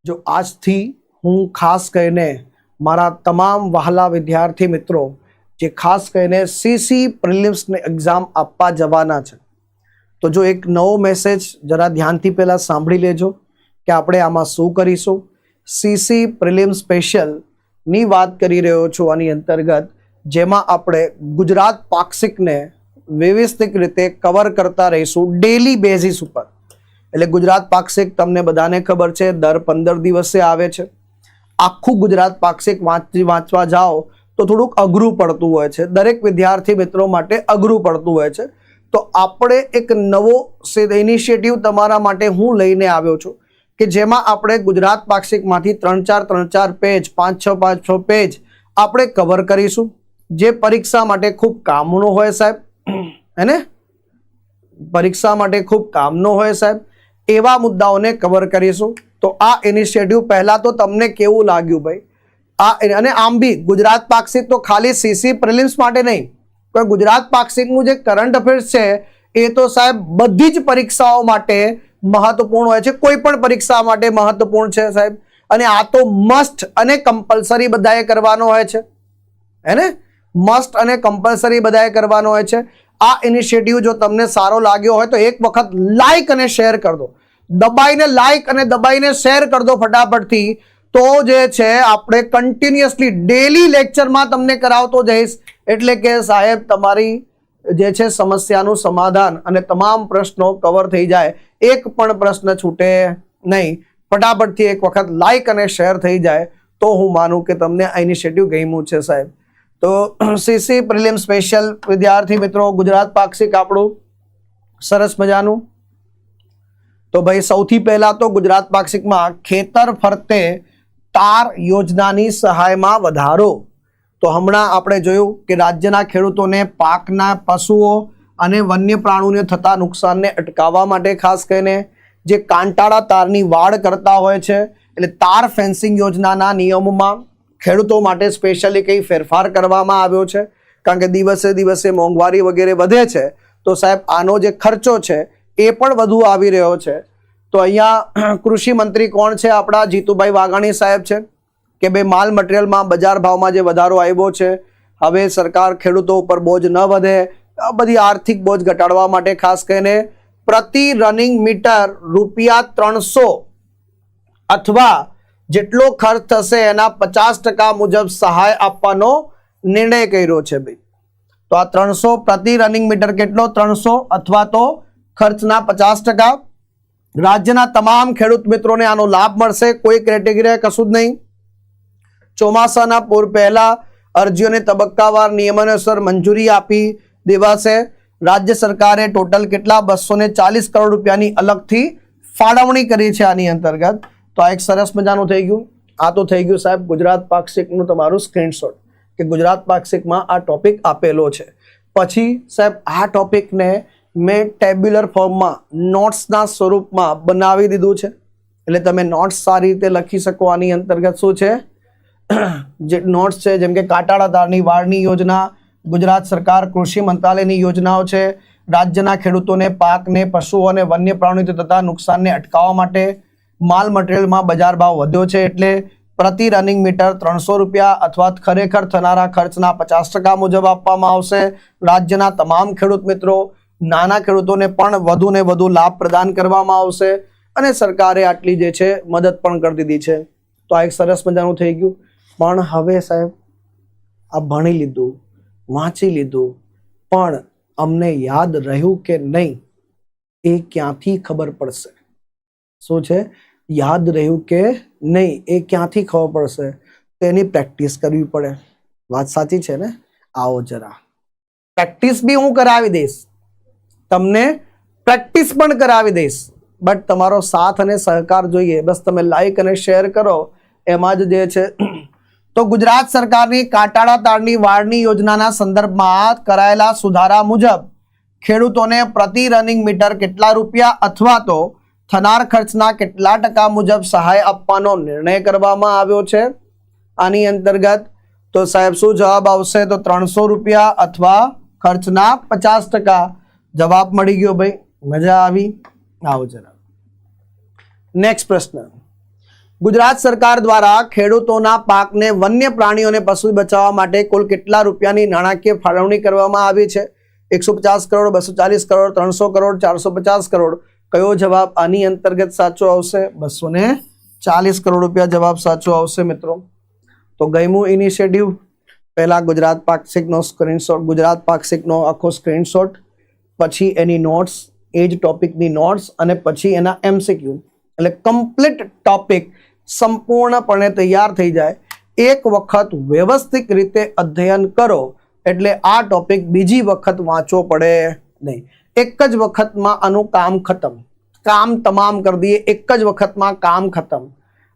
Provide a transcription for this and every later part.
જો આજથી હું ખાસ કહીને મારા તમામ વહાલા વિદ્યાર્થી મિત્રો જે ખાસ કહીને સીસી પ્રિલિમ્સની એક્ઝામ આપવા જવાના છે, તો જો એક નવો મેસેજ જરા ધ્યાનથી પહેલાં સાંભળી લેજો કે આપણે આમાં શું કરીશું. સીસી પ્રિલિમ્સ સ્પેશિયલની વાત કરી રહ્યો છું આની અંતર્ગત, જેમાં આપણે ગુજરાત પાક્ષિકને વ્યવસ્થિત રીતે કવર કરતા રહીશું ડેલી બેઝિસ ઉપર. એટલે ગુજરાત પાક્ષિક તમને બધાને ખબર છે દર 15 દિવસે આવે છે. આખું ગુજરાત પાક્ષિક વાંચવા જાઓ તો થોડુંક અઘરું પડતું હોય છે, દરેક વિદ્યાર્થી મિત્રો માટે અઘરું પડતું હોય છે. તો આપણે એક નવો ઇનિશિયેટિવ તમારા માટે હું લઈને આવ્યો છું કે જેમાં આપણે ગુજરાત પાક્ષિકમાંથી 3-4 પેજ 5-6 પેજ આપણે કવર કરીશું, જે પરીક્ષા માટે ખૂબ કામનો હોય સાહેબ. હે, પરીક્ષા માટે ખૂબ કામનો હોય સાહેબ, એવા મુદ્દાઓને કવર કરીશું. તો આ ઇનિશિયેટિવ પહેલા તો તમને કેવું લાગ્યું ભાઈ? અને આમ બી ગુજરાત પાક્ષિક તો ખાલી સીસી પ્રિલિમ્સ માટે નહીં, પણ ગુજરાત પાક્ષિકનું જે કરંટ અફેર્સ છે એ તો સાહેબ બધી જ પરીક્ષાઓ માટે મહત્વપૂર્ણ હોય છે, કોઈ પણ પરીક્ષા માટે મહત્વપૂર્ણ છે સાહેબ. અને આ તો મસ્ટ અને કમ્પલસરી બધાએ કરવાનો હોય છે, હે ને? મસ્ટ અને કમ્પલસરી બધાએ કરવાનો હોય છે. આ ઇનિશિયેટિવ જો તમને સારો લાગ્યો હોય તો એક વખત લાઈક અને શેર કરી દો, દબાઈને લાઈક અને દબાઈને શેર કરી દો ફટાફટથી. તો જે છે આપણે કન્ટિન્યુઅસલી ડેલી લેક્ચરમાં તમને કરાવતો જઈશ, એટલે કે સાહેબ તમારી જે છે સમસ્યાનું સમાધાન અને તમામ પ્રશ્નો કવર થઈ જાય, એક પણ પ્રશ્ન છૂટે નહીં. ફટાફટથી એક વખત લાઈક અને શેર થઈ જાય તો હું માનું કે તમને આ ઇનિશિયેટિવ ગમ્યું છે સાહેબ. તો સીસી પ્રિલિમ સ્પેશિયલ વિદ્યાર્થી મિત્રો ગુજરાત પાક્ષિક આપણું સરસ મજાનું. તો ભાઈ સૌથી પહેલા તો ગુજરાત પાક્ષિકમાં ખેતર ફરતે તાર યોજનાની સહાયમાં વધારો. તો હમણાં આપણે જોયું કે રાજ્યના ખેડૂતોને પાકના પશુઓ અને વન્ય પ્રાણીઓને થતા નુકસાનને અટકાવવા માટે ખાસ કરીને જે કાંટાળા તારની વાડ કરતા હોય છે, એટલે તાર ફેન્સિંગ યોજનાના નિયમોમાં ખેડૂતો માટે સ્પેશિયલી કંઈ ફેરફાર કરવામાં આવ્યો છે, કારણ કે દિવસે દિવસે મોંઘવારી વગેરે વધે છે. તો સાહેબ આનો જે ખર્ચો છે એ પણ વધુ આવી રહ્યો છે. તો અહીંયા કૃષિ મંત્રી કોણ છે? આપણા જીતુભાઈ વાઘાણી સાહેબ છે કે ભાઈ માલ મટીરિયલમાં બજાર ભાવમાં જે વધારો આવ્યો છે, હવે સરકાર ખેડૂતો ઉપર બોજ ન વધે, આ બધી આર્થિક બોજ ઘટાડવા માટે ખાસ કરીને પ્રતિ રનિંગ મીટર ₹300 અથવા જેટલો ખર્ચ થશે એના 50% મુજબ સહાય આપવાનો નિર્ણય કર્યો છે ભાઈ. તો આ 300 પ્રતિ રનિંગ મીટર કેટલો? 300 અથવા તો ખર્ચના 50%. રાજ્યના તમામ ખેડૂત મિત્રોને આનો લાભ મળશે, કોઈ ક્રાઇટેરિયા કશું જ નહીં. ચોમાસાના પૂર પહેલા અરજીઓને તબક્કાવાર નિયમાનુસાર મંજૂરી આપી દેવાશે. રાજ્ય સરકારે ટોટલ કેટલા? 240 કરોડ રૂપિયાની અલગથી ફાળવણી કરી છે આની અંતર્ગત. તો આ એક સરસ મજાનું થઈ ગયું. આ તો થઈ ગયું સાહેબ ગુજરાત પાક્ષિકનું તમારું સ્ક્રીનશોટ કે ગુજરાત પાક્ષિકમાં આ ટોપિક આપેલો છે. પછી સાહેબ આ ટોપિકને મેં ટેબ્યુલર ફોર્મમાં નોટ્સના સ્વરૂપમાં બનાવી દીધું છે, એટલે તમે નોટ્સ સારી રીતે લખી શકો. આની અંતર્ગત શું છે જે નોટ્સ છે, જેમ કે કાંટાળા તારની વાડની યોજના, ગુજરાત સરકાર કૃષિ મંત્રાલયની યોજનાઓ છે, રાજ્યના ખેડૂતોને પાકને પશુઓ અને વન્ય પ્રાણીઓ થતા નુકસાનને અટકાવવા માટે માલ મટીરિયલમાં બજાર ભાવ વધ્યો છે, એટલે પ્રતિ રનિંગ મીટર ₹300 અથવા ખરેખર થનારા ખર્ચના 50% મુજબ આપવામાં આવશે. રાજ્યના તમામ ખેડૂત મિત્રો, નાના ખેડૂતોને પણ વધુને વધુ લાભ પ્રદાન કરવામાં આવશે, અને સરકારે આટલી જે છે મદદ પણ કરી દીધી છે. તો આ એક સરસ મજાનું થઈ ગયું. પણ હવે સાહેબ આ ભણી લીધું, વાંચી લીધું, પણ અમને યાદ રહ્યું કે નહીં એ ક્યાંથી ખબર પડશે? શું છે? યાદ રહ્યું કે નહીં એ ક્યાંથી ખબર પડશે? તો એની પ્રેક્ટિસ કરવી પડે. વાત સાચી છે ને? આવો જરા પ્રેક્ટિસ બી હું કરાવી દઈશ, તમને પ્રેક્ટિસ પણ કરાવી દઈશ, બટ તમારો સાથ અને સહકાર જોઈએ. બસ તમે લાઈક અને શેર કરો, એમાં જ જે છે. તો ગુજરાત સરકારની કાંટાળા તારની વાડની યોજનાના સંદર્ભમાં કરાયેલા સુધારા મુજબ ખેડૂતોને પ્રતિ રનિંગ મીટર કેટલા રૂપિયા અથવા તો થનાર ખર્ચના કેટલા ટકા મુજબ સહાય આપવાનો નિર્ણય કરવામાં આવ્યો છે આની અંતર્ગત. તો સાહેબ શું જવાબ આવશે? તો ₹300 અથવા ખર્ચના 50%. જવાબ મળી ગયો ભાઈ, મજા આવી? આવો જરા નેક્સ્ટ પ્રશ્ન. ગુજરાત સરકાર દ્વારા ખેડૂતોના પાકને વન્ય પ્રાણીઓ અને પશુ બચાવવા માટે કુલ કેટલા રૂપિયાની નાણાકીય ફાળવણી કરવામાં આવી છે? 150 કરોડ, 240 કરોડ, 300 કરોડ, 450 કરોડ. કયો જવાબ આની અંતર્ગત સાચો આવશે? 240 કરોડ રૂપિયા જવાબ સાચો આવશે મિત્રો. તો ગયમું ઇનિશિયેટિવ. પહેલા ગુજરાત પાક્ષિકનો સ્ક્રીનશોટ, ગુજરાત પાક્ષિકનો આખો સ્ક્રીનશોટ, પછી એની નોટ્સ, એ જ ટોપિકની નોટ્સ, અને પછી એના MCQ, એટલે કમ્પ્લીટ ટોપિક સંપૂર્ણપણે તૈયાર થઈ જાય. એક વખત વ્યવસ્થિત રીતે અધ્યયન કરો એટલે આ ટોપિક બીજી વખત વાંચવો પડે નહીં. એક જ વખતમાં આનું કામ ખતમ, કામ તમામ કરી દઈએ, એક જ વખતમાં કામ ખતમ.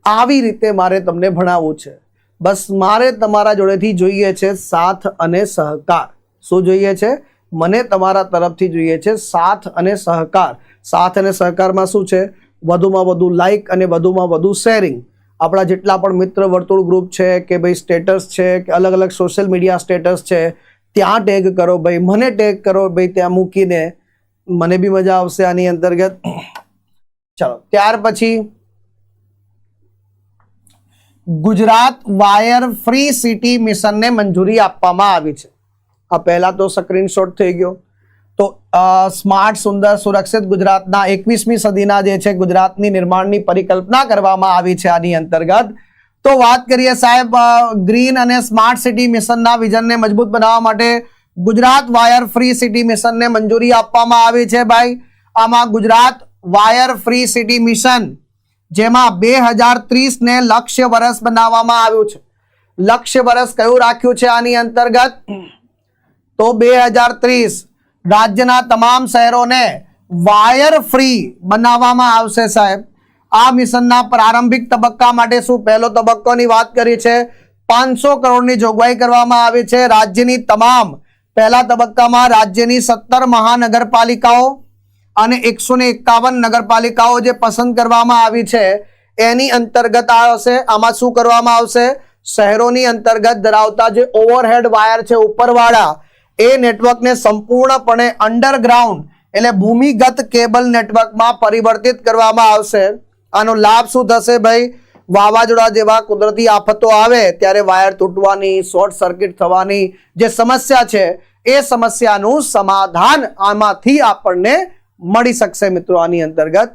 આવી રીતે મારે તમને ભણાવવું છે. બસ મારે તમારા જોડેથી જોઈએ છે સાથ અને સહકાર. શું જોઈએ છે? મને તમારા તરફથી જોઈએ છે સાથ અને સહકાર. સાથ અને સહકારમાં શું છે? વધુમાં વધુ લાઈક અને વધુમાં વધુ શેરિંગ. આપણા જેટલા પણ મિત્ર વર્તુળ ગ્રુપ છે કે ભાઈ સ્ટેટસ છે કે અલગ અલગ સોશિયલ મીડિયા સ્ટેટસ છે, ત્યાં ટેગ કરો ભાઈ, મને ટેગ કરો ભાઈ, ત્યાં મૂકીને મને બી મજા આવશે આની અંતર્ગત. ચાલો, ત્યાર પછી ગુજરાત વાયર ફ્રી સિટી મિશનને મંજૂરી આપવામાં આવી છે. આ પહેલા તો સ્ક્રીનશોટ થઈ ગયો. તો સ્માર્ટ, સુંદર, સુરક્ષિત ગુજરાતના 21મી સદીના જે છે ગુજરાતની નિર્માણની પરિકલ્પના કરવામાં આવી છે આની અંતર્ગત. તો વાત કરીએ સાહેબ, ગ્રીન અને સ્માર્ટ સિટી મિશનના વિઝનને મજબૂત બનાવવા માટે ગુજરાત વાયર ફ્રી સિટી મિશનને મંજૂરી આપવામાં આવી છે ભાઈ. આમાં Gujarat wire free city mission, જેમાં 2030 ને લક્ષ્ય વર્ષ બનાવવામાં આવ્યું છે. લક્ષ્ય વર્ષ કયું રાખ્યું છે આની અંતર્ગત? તો 2030 રાજ્યના તમામ શહેરોને વાયર ફ્રી બનાવવામાં આવશે સાહેબ. આ મિશનના પ્રારંભિક તબક્કા માટે શું પહેલો તબક્કોની વાત કરી છે? 500 કરોડની જોગવાઈ કરવામાં આવી છે. રાજ્યની તમામ, પહેલા તબક્કામાં રાજ્યની 17 મહાનગરપાલિકાઓ અને 151 નગરપાલિકાઓ જે પસંદ કરવામાં આવી છે એની અંતર્ગત આવશે. આમાં શું કરવામાં આવશે? શહેરોની અંતર્ગત ધરાવતા જે ઓવરહેડ વાયર છે ઉપરવાળા, એ નેટવર્કને સંપૂર્ણપણે અંડરગ્રાઉન્ડ એટલે ભૂમિગત કેબલ નેટવર્કમાં પરિવર્તિત કરવામાં આવશે. આનો લાભ શું થશે ભાઈ? વાવાઝોડા જેવા કુદરતી આફતો આવે ત્યારે વાયર તૂટવાની, શોર્ટ સર્કિટ થવાની જે સમસ્યા છે એ સમસ્યાનું સમાધાન આમાંથી આપણને મળી શકશે મિત્રો આની અંતર્ગત.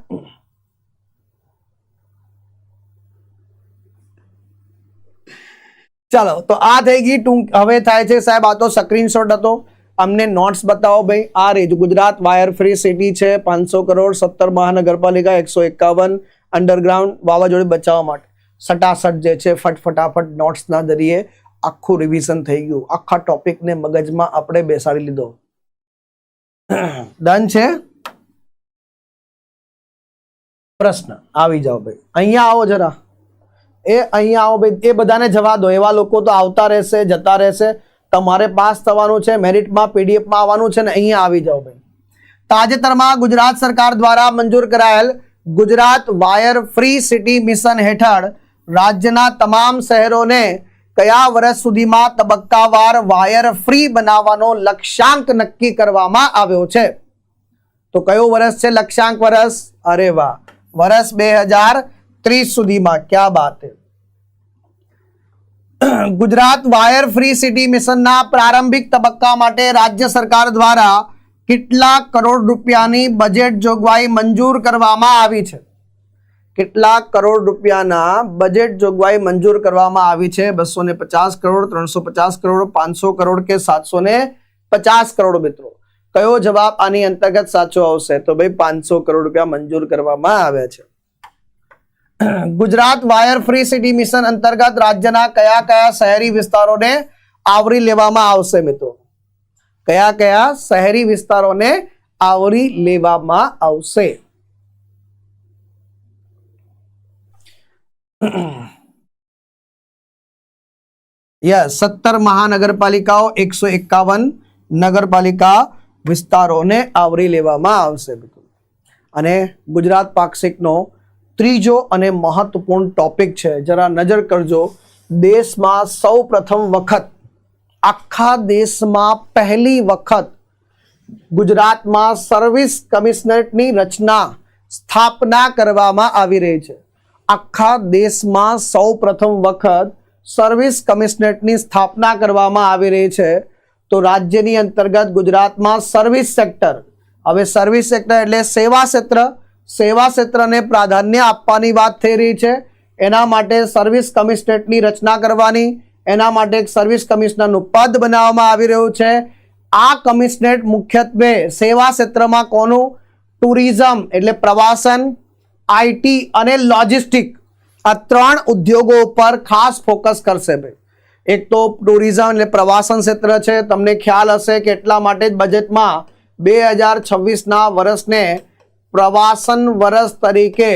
ચાલો, તો આ થઈ ગઈ ટૂંક. હવે થાય છે સાહેબ, આ તો સ્ક્રીનશોટ હતો, અમને નોટ્સ બતાવો ભાઈ. આ રહી ગુજરાત વાયર ફ્રી સિટી છે, 500 કરોડ, 17 મહાનગરપાલિકા, 151 અંડરગ્રાઉન્ડ વાવાઝોડે બચાવવા માટે. સટાસટ જે છે ફટાફટ નોટ્સના જરીએ આખું રિવિઝન થઈ ગયું. આખા ટોપિકને મગજમાં આપણે બેસાડી લીધો. ડન છે? પ્રશ્ન આવી જાઓ ભાઈ, અહીંયા આવો જરા. અહીંયા આવો ભાઈ, એ બધાને જવા દો. એવા લોકો તો આવતા રહેશે, જતા રહેશે. તમારે પાસ થવાનું છે, મેરિટમાં પીડીએફમાં આવવાનું છે ને. અહીંયા આવી જાઓ ભાઈ. તાજેતરમાં ગુજરાત સરકાર દ્વારા મંજૂર કરાયેલ Gujarat wire free city mission હેઠળ રાજ્યના તમામ શહેરોને કયા વર્ષ સુધીમાં તબક્કાવાર વાયર ફ્રી બનાવવાનો લક્ષ્યાંક નક્કી કરવામાં આવ્યો છે? તો કયું વર્ષ છે લક્ષ્યાંક વર્ષ? અરે વાહ, વર્ષ 2030 સુધીમાં. ક્યા બાત હે. ગુજરાત વાયર ફ્રી સિટી મિશનના પ્રારંભિક તબક્કા માટે રાજ્ય સરકાર દ્વારા કેટલા કરોડ રૂપિયાની બજેટ જોગવાઈ મંજૂર કરવામાં આવી છે? કેટલા કરોડ રૂપિયાના બજેટ જોગવાઈ મંજૂર કરવામાં આવી છે? 250 કરોડ, 350 કરોડ, 500 કરોડ કે 750 કરોડ મિત્રો? કયો જવાબ આની અંતર્ગત સાચો આવશે? તો ભાઈ 500 કરોડ રૂપિયા મંજૂર કરવામાં આવ્યા છે. Gujarat wire free city mission અંતર્ગત રાજ્યના કયા કયા શહેરી વિસ્તારોને આવરી લેવામાં આવશે મિત્રો? કયા કયા શહેરી વિસ્તારોને આવરી લેવામાં આવશે? યસ, 17 મહાનગરપાલિકાઓ, 151 નગરપાલિકા વિસ્તારોને આવરી લેવામાં આવશે. અને ગુજરાત પાક્ષિકનો ત્રીજો અને મહત્વપૂર્ણ ટોપિક છે, જરા નજર કરજો. દેશમાં સૌ પ્રથમ વખત, આખા દેશમાં પહેલી વખત ગુજરાતમાં સર્વિસ કમિશનરેટની રચના, સ્થાપના કરવામાં આવી રહી છે. આખા દેશમાં સૌ પ્રથમ વખત સર્વિસ કમિશનરેટની સ્થાપના કરવામાં આવી રહી છે. તો રાજ્યની અંતર્ગત ગુજરાતમાં સર્વિસ સેક્ટર, હવે સર્વિસ સેક્ટર એટલે સેવા ક્ષેત્રને પ્રાધાન્ય આપવાની વાત થઈ રહી છે. એના માટે સર્વિસ કમિશનરેટની રચના કરવાની, એના માટે એક સર્વિસ કમિશનરનું પદ બનાવવામાં આવી રહ્યું છે. આ કમિશનરેટ મુખ્યત્વે સેવા ક્ષેત્રમાં કોનું? ટુરિઝમ એટલે પ્રવાસન, આઈટી અને લોજિસ્ટિક આ 3 ઉદ્યોગો ઉપર ખાસ ફોકસ કરશે. ભાઈ એક તો ટુરિઝમ એટલે પ્રવાસન ક્ષેત્ર છે. તમને ખ્યાલ હશે કે એટલા માટે જ બજેટમાં 2026ના વર્ષને પ્રવાસન વર્ષ તરીકે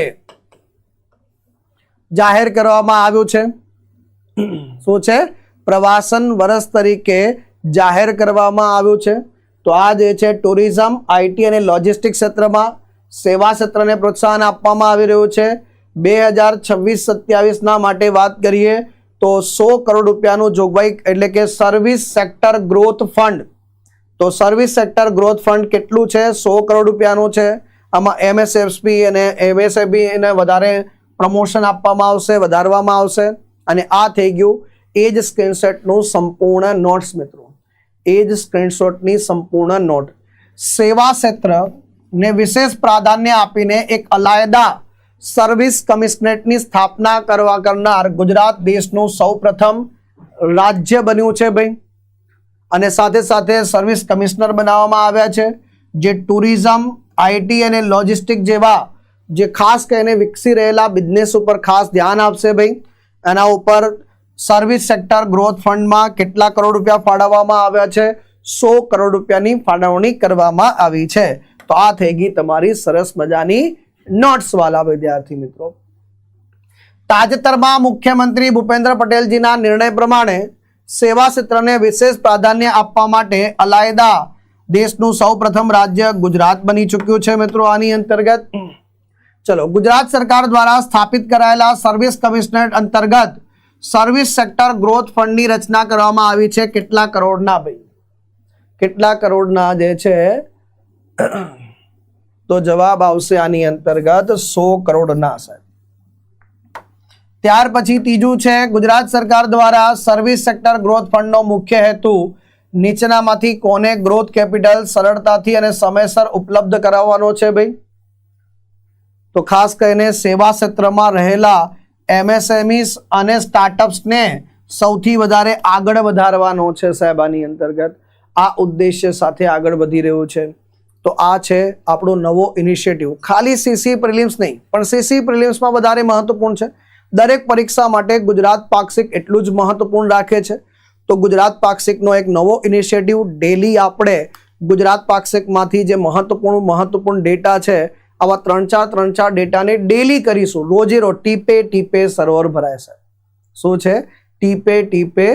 જાહેર કરવામાં આવ્યું છે. શું છે? પ્રવાસન વર્ષ તરીકે જાહેર કરવામાં આવ્યું છે. તો આ જે છે ટુરિઝમ, આઈટી અને લોજિસ્ટિક ક્ષેત્રમાં સેવા ક્ષેત્રને પ્રોત્સાહન આપવામાં આવી રહ્યું છે. 2026-27ના માટે વાત કરીએ તો 100 કરોડ રૂપિયાનું જોગવાઈ એટલે કે સર્વિસ સેક્ટર ગ્રોથ ફંડ. તો સર્વિસ સેક્ટર ગ્રોથ ફંડ કેટલું છે? 100 કરોડ રૂપિયાનું છે. આમાં એમએસએફપી અને એમએસએબી એને વધારે પ્રમોશન આપવામાં આવશે, વધારવામાં આવશે. અને આ થઈ ગયું એજ સ્ક્રીનશોટનું સંપૂર્ણ નોટ્સ મિત્રો. એજ સ્ક્રીનશોટની સંપૂર્ણ નોટ. સેવા ક્ષેત્રને વિશેષ પ્રાધાન્ય આપીને એક અલાયદા સર્વિસ કમિશનરેટની સ્થાપના કરનાર ગુજરાત દેશનું સૌપ્રથમ રાજ્ય બન્યું છે ભાઈ. અને સાથે સાથે સર્વિસ કમિશનર બનાવવામાં આવ્યા છે જે ટુરિઝમ, આઈટી અને લોજિસ્ટિક જેવા જે ખાસ કરીને વિકસી રહેલા બિઝનેસ ઉપર ખાસ ધ્યાન આપશે ભાઈ. એના ઉપર સર્વિસ સેક્ટર ગ્રોથ ફંડમાં કેટલા કરોડ રૂપિયા ફાળવવામાં આવ્યા છે? 100 કરોડ રૂપિયાની ફાળવણી કરવામાં આવી છે. તો આ થઈ ગઈ તમારી સરસ મજાની નોટ્સ વાલા વિદ્યાર્થી મિત્રો. તાજેતરમાં મુખ્યમંત્રી ભૂપેન્દ્ર પટેલજીના નિર્ણય પ્રમાણે સેવા ક્ષેત્રને વિશેષ પ્રાધાન્ય આપવા માટે અલાયદા દેશનું સૌપ્રથમ રાજ્ય ગુજરાત બની ચૂક્યું છે મિત્રો. આની અંતર્ગત ચલો ગુજરાત સરકાર દ્વારા સ્થાપિત કરાયેલા સર્વિસ કમિશનરેટ અંતર્ગત સર્વિસ સેક્ટર ગ્રોથ ફંડની રચના કરવામાં આવી છે. કેટલા કરોડના ભાઈ? કેટલા કરોડના જે છે? તો જવાબ આવશે આની અંતર્ગત 100 કરોડના સાહેબ. ત્યાર પછી ત્રીજું છે ગુજરાત સરકાર દ્વારા સર્વિસ સેક્ટર ગ્રોથ ફંડનો મુખ્ય હેતુ નીચેનામાંથી કોને ગ્રોથ કેપિટલ સરળતાથી અને સમયસર ઉપલબ્ધ કરાવવાનો છે ભાઈ? તો ખાસ કરીને સેવા ક્ષેત્રમાં રહેલા એમએસએમઈસ અને સ્ટાર્ટઅપ્સને સૌથી વધારે આગળ વધારવાનો છે સાહેબ. આની અંતર્ગત આ ઉદ્દેશ્ય સાથે આગળ વધી રહ્યું છે. તો આ છે આપણો નવો ઇનિશિયેટિવ. ખાલી સીસી પ્રિલિમ્સ નહીં પણ સીસી પ્રિલિમ્સમાં વધારે મહત્વપૂર્ણ છે. દરેક પરીક્ષા માટે ગુજરાત પાક્ષિક એટલું જ મહત્વપૂર્ણ રાખે છે. તો ગુજરાત પાક્ષિકનો એક નવો ઇનિશિયેટિવ ડેલી આપણે ગુજરાત પાક્ષિકમાંથી જે મહત્વપૂર્ણ ડેટા છે આવા 3-4 ડેટાને ડેલી કરીશું. રોજે રોજ ટીપે સરોવર ભરાય છે. શું છે? ટીપે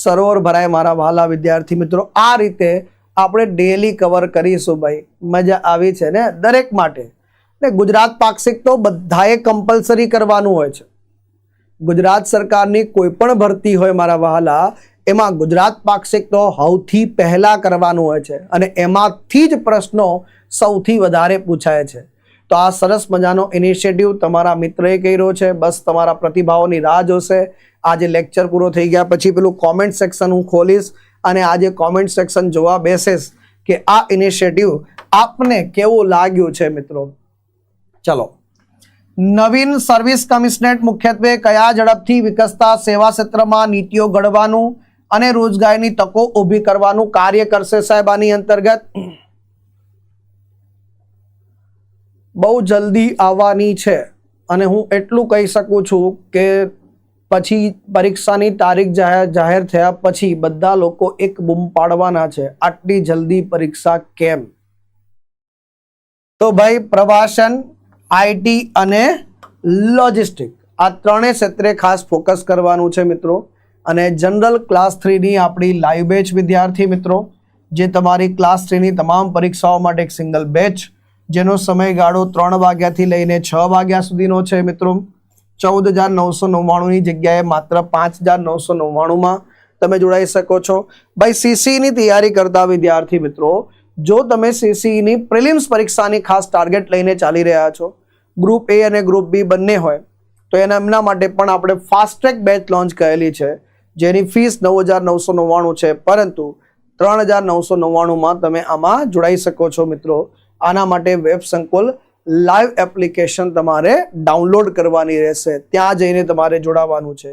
સરોવર ભરાય મારા વહાલા વિદ્યાર્થી મિત્રો. આ રીતે આપણે ડેલી કવર કરીશું ભાઈ. મજા આવી છે ને દરેક માટે? ને ગુજરાત પાક્ષિક તો બધાએ કમ્પલસરી કરવાનું હોય છે. ગુજરાત સરકારની કોઈ પણ ભરતી હોય મારા વહાલા, એમાં ગુજરાત પાક્ષિક તો સૌથી પહેલા કરવાનું હોય છે અને એમાંથી જ પ્રશ્નો સૌથી વધારે પૂછાય છે. તો આ સરસ મજાનો ઇનિશિયેટિવ તમારા મિત્રએ કર્યો છે. બસ તમારા પ્રતિભાવોની રાહ જોશે. આજે લેક્ચર પૂરો થઈ ગયા પછી પેલું કોમેન્ટ સેક્શન હું ખોલીશ અને આજે કોમેન્ટ સેક્શન જોવા બેસીશ કે આ ઇનિશિયેટિવ આપને કેવું લાગ્યું છે મિત્રો. ચલો, નવીન સર્વિસ કમિશનરેટ મુખ્યત્વે કયા ઝડપથી વિકસતા સેવા ક્ષેત્રમાં નીતિઓ ઘડવાનું અને રોજગારીની તકો ઊભી કરવાનું કાર્ય કરશે સાહેબ? આની અંતર્ગત બહુ જલ્દી આવવાની છે અને હું એટલું કહી શકું છું કે પછી પરીક્ષાની તારીખ જાહેર થયા પછી બધા લોકો એક બૂમ પાડવાના છે, આટલી જલ્દી પરીક્ષા કેમ? તો ભાઈ પ્રવાસન, આઈટી અને લોજિસ્ટિક આ ત્રણેય ક્ષેત્રે ખાસ ફોકસ કરવાનું છે મિત્રો. અને જનરલ ક્લાસ 3ની આપણી લાઈવ બેચ વિદ્યાર્થી મિત્રો, જે તમારી ક્લાસ 3ની તમામ પરીક્ષાઓ માટે એક સિંગલ બેચ જેનો સમયગાળો 3 વાગ્યાથી લઈને 6 વાગ્યા સુધીનો છે મિત્રો. 14,999ની જગ્યાએ માત્ર 5,999માં તમે જોડાઈ શકો છો. ભાઈ સીસીની તૈયારી કરતા વિદ્યાર્થી મિત્રો, જો તમે સીસીની પ્રિલિમ્સ પરીક્ષાની ખાસ ટાર્ગેટ લઈને ચાલી રહ્યા છો, ગ્રુપ એ અને ગ્રુપ બી બંને હોય, તો તો એમના માટે પણ આપણે ફાસ્ટ ટ્રેક બેચ લોન્ચ કરેલી છે, જેની ફીસ 9,999 છે, પરંતુ 3,999 તમે આમાં જોડાઈ શકો છો મિત્રો. આના માટે વેબ સંકુલ લાઈવ એપ્લિકેશન તમારે ડાઉનલોડ કરવાની રહેશે, ત્યાં જઈને તમારે જોડાવાનું છે.